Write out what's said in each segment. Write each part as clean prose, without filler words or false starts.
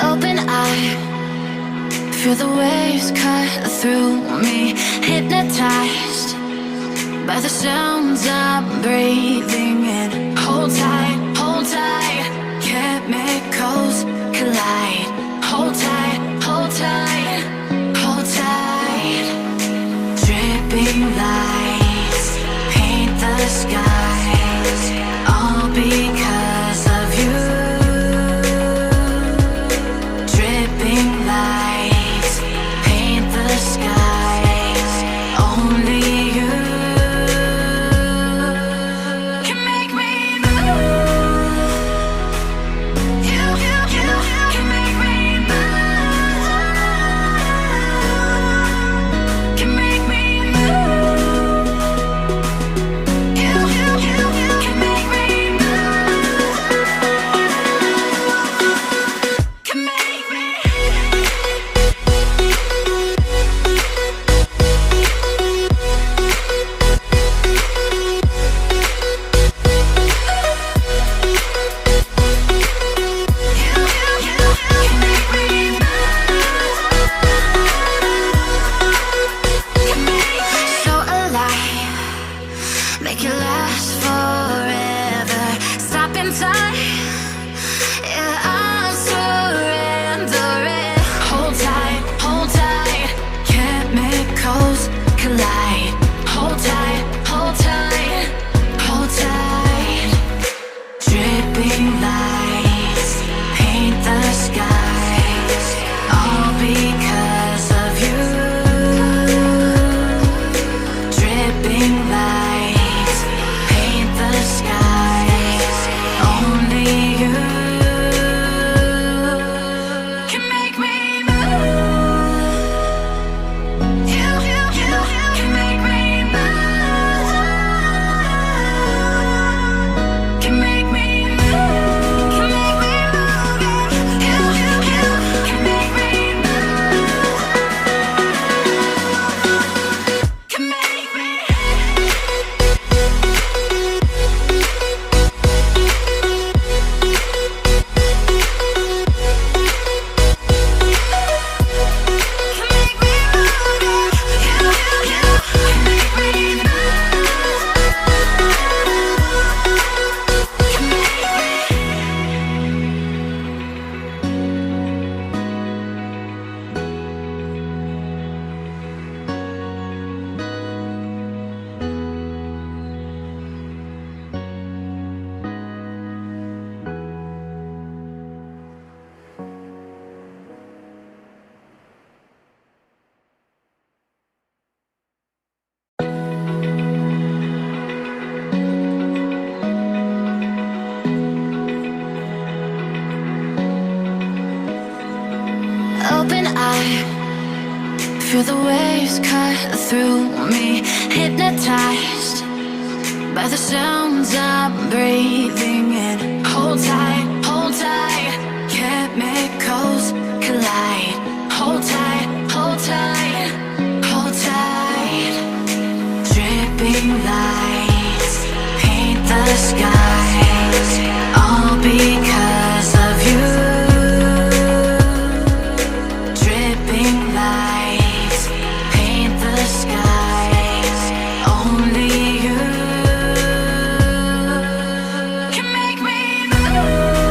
Open eye, feel the waves cut through me. Hypnotized by the sounds I'm breathing in. Hold tight, hold tight. Chemicals collide. Hold tight, hold tight, hold tight. Dripping lights paint the skies, all because of you. Dripping lights paint the skies, only you can make me move. You can make me move. Can make me move. You can make me move. Can make me. So alive, make it last forever. Stop in time, yeah, I'm surrendering. Hold tight, chemicals collide. Hold tight, hold tight, hold tight. Dripping lights paint the skies, all because of you. Dripping lights paint the skies, only you can make me move. You can make me move. Can make me move. Can make me move. You can make me move. Can make me. Open eye, feel the waves cut through me. Hypnotized by the sounds I'm breathing in. Hold tight, chemicals collide. Hold tight, hold tight, hold tight. Dripping lights paint the skies, all because of you. Dripping lights paint the skies, only you can make me move.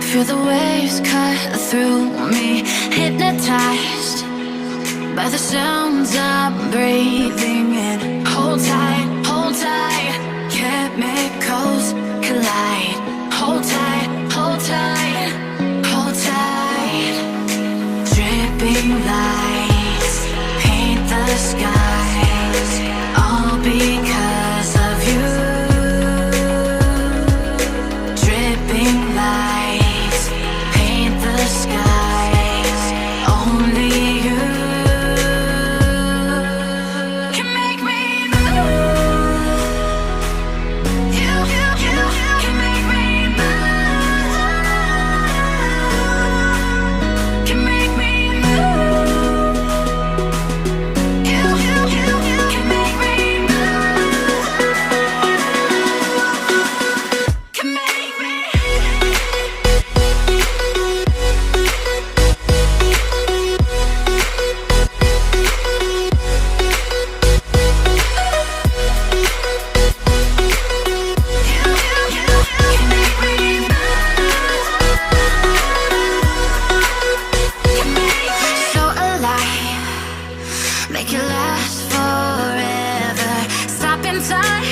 feel the waves cut through me, hypnotized by the sounds I'm breathing in. Hold tight, chemicals collide. Hold tight, hold tight, hold tight. Dripping lights paint the skies, all because of you. Dripping lights paint the skies, only you can make me move. You can make me move. Can make me move. You can make me move. Can make me. So alive, make it last forever. Stop in time,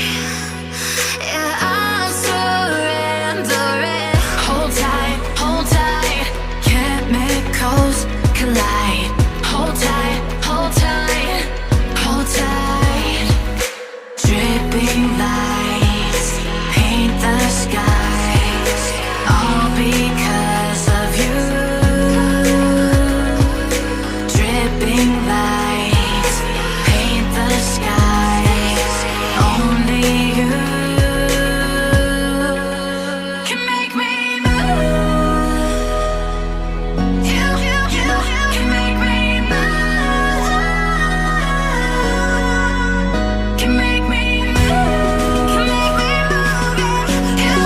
yeah, I'm surrendering. Hold tight, chemicals collide. Hold tight, hold tight, hold tight. Dripping lights paint the skies, all because of you. Dripping lights paint the skies, only you can make me move. You can make me move. Can make me move. Can make me move. You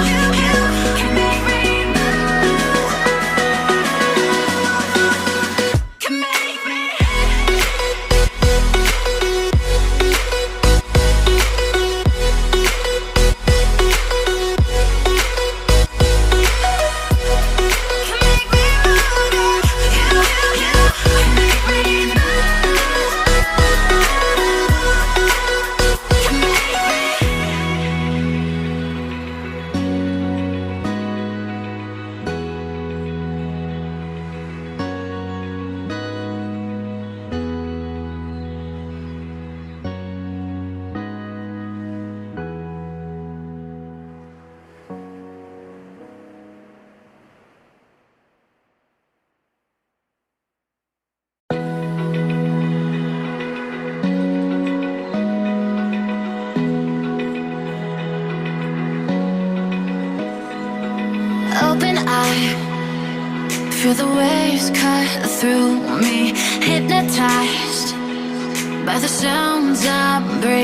can make me move. Can make me. Open eye, feel the waves cut through me, hypnotized by the sounds I'm breathing.